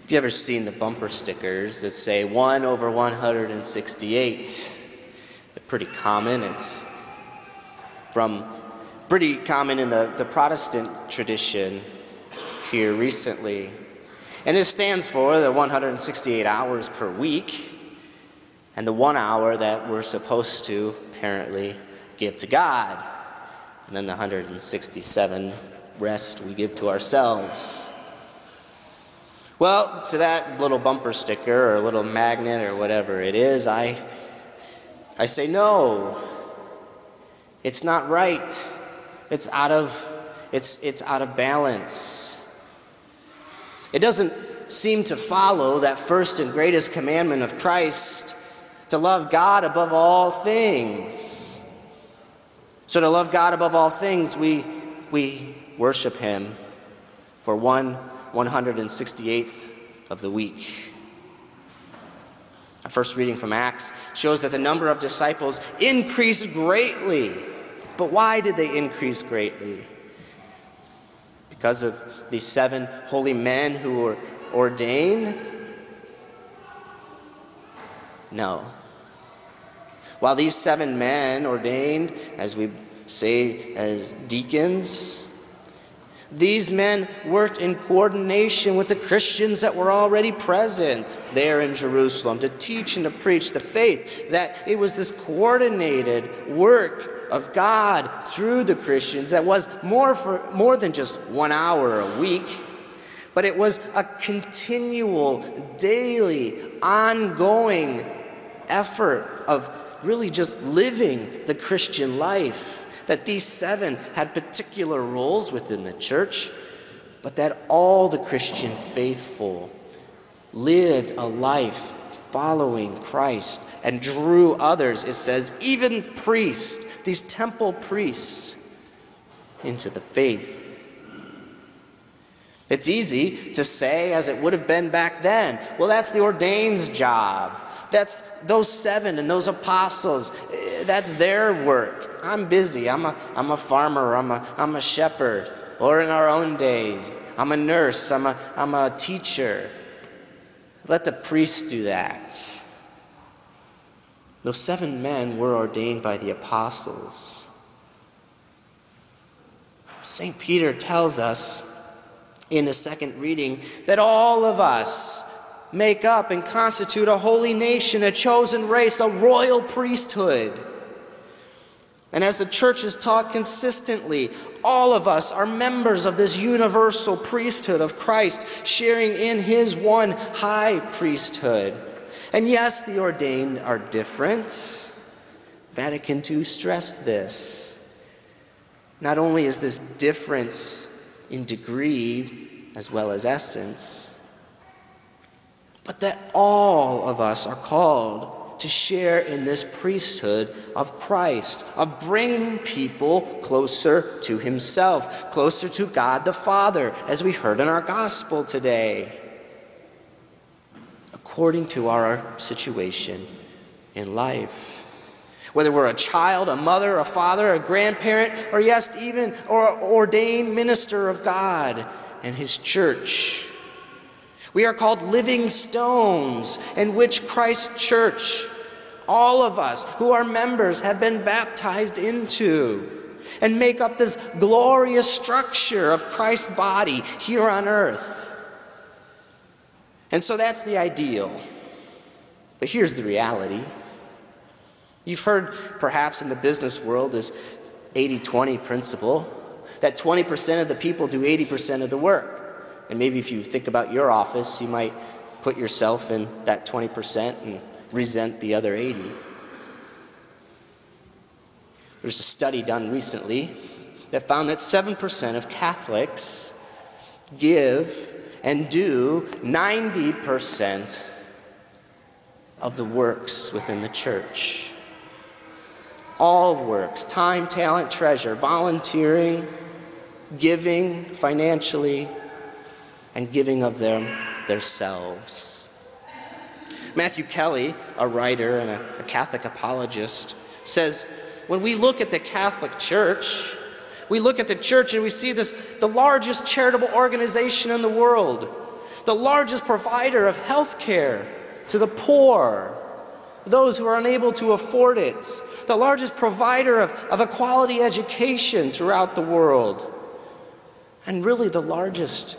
If you ever seen the bumper stickers that say 1 over 168, they're pretty common. It's pretty common in the Protestant tradition here recently. And it stands for the 168 hours per week and the 1 hour that we're supposed to apparently give to God. And then the 167 rest we give to ourselves. Well, to that little bumper sticker or little magnet or whatever it is, I say no. It's not right. It's out of balance. It doesn't seem to follow that first and greatest commandment of Christ to love God above all things. So to love God above all things, we worship Him for 168th of the week. Our first reading from Acts shows that the number of disciples increased greatly. But why did they increase greatly? Because of these 7 holy men who were ordained? No. While these 7 men ordained, as we say, as deacons, these men worked in coordination with the Christians that were already present there in Jerusalem to teach and to preach the faith. That it was this coordinated work of God through the Christians that was more than just 1 hour a week, but it was a continual, daily, ongoing effort of really just living the Christian life. That these 7 had particular roles within the church, but that all the Christian faithful lived a life following Christ and drew others, it says, even priests, these temple priests, into the faith. It's easy to say, as it would have been back then, well, that's the ordained's job. That's those 7 and those apostles. That's their work. I'm busy. I'm a farmer. I'm a shepherd. Or in our own days, I'm a nurse. I'm a teacher. Let the priests do that. Those 7 men were ordained by the apostles. St. Peter tells us in the second reading that all of us make up and constitute a holy nation, a chosen race, a royal priesthood. And as the church has taught consistently, all of us are members of this universal priesthood of Christ, sharing in His one high priesthood. And yes, the ordained are different. Vatican II stressed this. Not only is this difference in degree as well as essence, but that all of us are called to share in this priesthood of Christ, of bringing people closer to Himself, closer to God the Father, as we heard in our gospel today, according to our situation in life. Whether we're a child, a mother, a father, a grandparent, or yes, even an ordained minister of God and His church. We are called living stones in which Christ's church, all of us who are members, have been baptized into and make up this glorious structure of Christ's body here on earth. And so that's the ideal. But here's the reality. You've heard perhaps in the business world this 80-20 principle, that 20% of the people do 80% of the work. And maybe if you think about your office, you might put yourself in that 20% and resent the other 80. There's a study done recently that found that 7% of Catholics give and do 90% of the works within the church. All works, time, talent, treasure, volunteering, giving financially, and giving of themselves. Matthew Kelly, a writer and a Catholic apologist, says, when we look at the Catholic Church, we look at the church and we see this, the largest charitable organization in the world, the largest provider of health care to the poor, those who are unable to afford it, the largest provider of a quality education throughout the world, and really the largest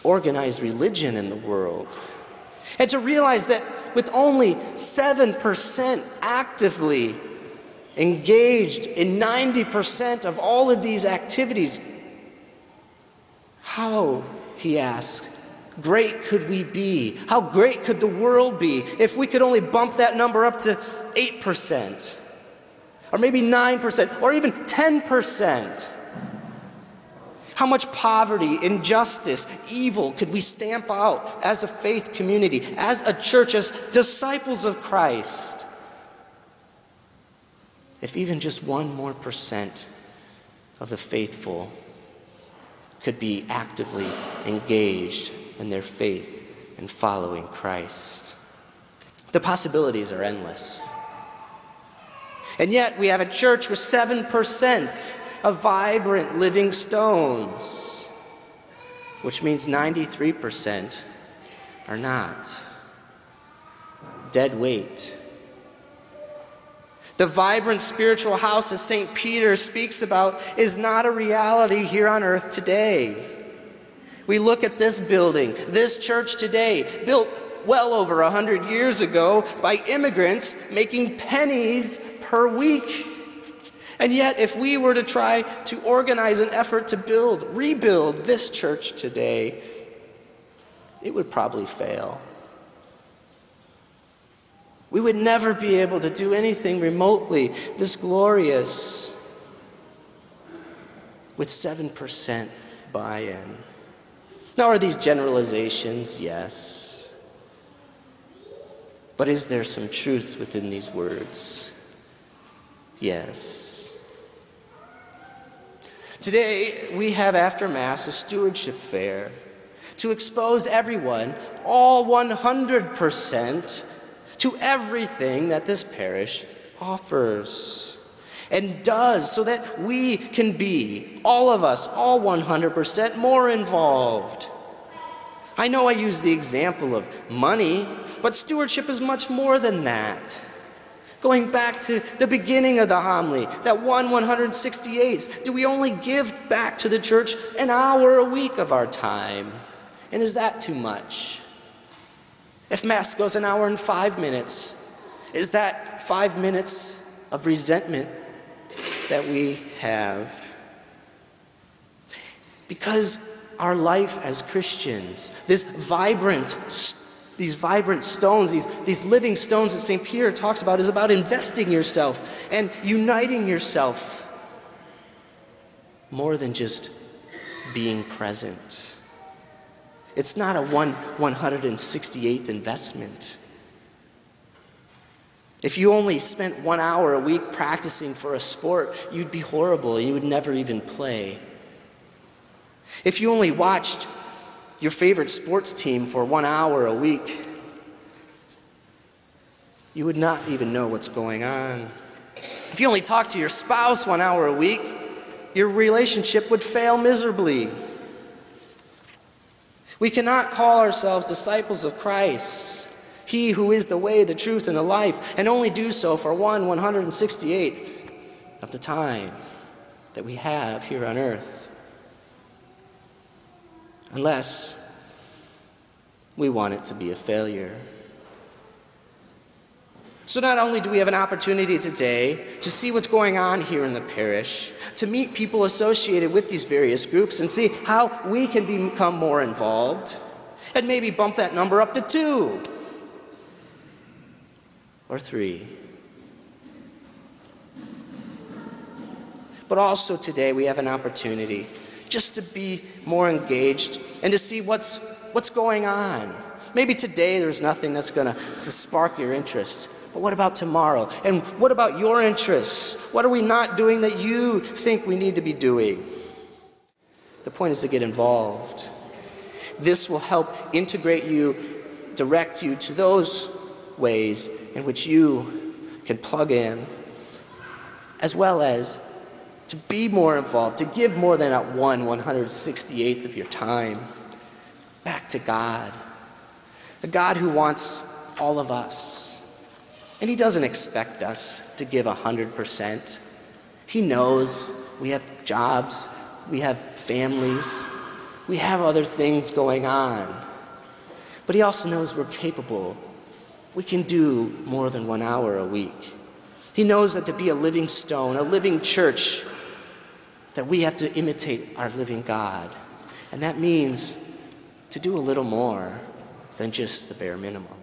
organized religion in the world. And to realize that with only 7% actively engaged in 90% of all of these activities, how, he asks, great could we be? How great could the world be if we could only bump that number up to 8%, or maybe 9%, or even 10%? How much poverty, injustice, evil could we stamp out as a faith community, as a church, as disciples of Christ, if even just 1% more of the faithful could be actively engaged in their faith and following Christ? The possibilities are endless. And yet we have a church with 7% of vibrant living stones, which means 93% are not. Dead weight. The vibrant spiritual house that St. Peter speaks about is not a reality here on earth today. We look at this building, this church today, built well over 100 years ago by immigrants making pennies per week. And yet, if we were to try to organize an effort to rebuild this church today, it would probably fail. We would never be able to do anything remotely this glorious with 7% buy-in. Now, are these generalizations? Yes. But is there some truth within these words? Yes. Today, we have after Mass a stewardship fair to expose everyone, all 100%, to everything that this parish offers and does, so that we can be, all of us, all 100% more involved. I know I use the example of money, but stewardship is much more than that. Going back to the beginning of the homily, that 168th, do we only give back to the church an hour a week of our time? And is that too much? If Mass goes an hour and 5 minutes, is that 5 minutes of resentment that we have? Because our life as Christians, these vibrant stones, these living stones that St. Peter talks about, is about investing yourself and uniting yourself more than just being present. It's not a 168th investment. If you only spent 1 hour a week practicing for a sport, you'd be horrible. You would never even play. If you only watched your favorite sports team for 1 hour a week, you would not even know what's going on. If you only talked to your spouse 1 hour a week, your relationship would fail miserably. We cannot call ourselves disciples of Christ, He who is the way, the truth, and the life, and only do so for 168th of the time that we have here on earth, unless we want it to be a failure. So not only do we have an opportunity today to see what's going on here in the parish, to meet people associated with these various groups and see how we can become more involved, and maybe bump that number up to 2 or 3. But also today we have an opportunity just to be more engaged and to see what's going on. Maybe today there's nothing that's going to spark your interest. But what about tomorrow? And what about your interests? What are we not doing that you think we need to be doing? The point is to get involved. This will help integrate you, direct you to those ways in which you can plug in, as well as to be more involved, to give more than at 168th of your time. back to God. A God who wants all of us. And he doesn't expect us to give 100%. He knows we have jobs, we have families, we have other things going on. But he also knows we're capable. We can do more than 1 hour a week. He knows that to be a living stone, a living church, that we have to imitate our living God. And that means to do a little more than just the bare minimum.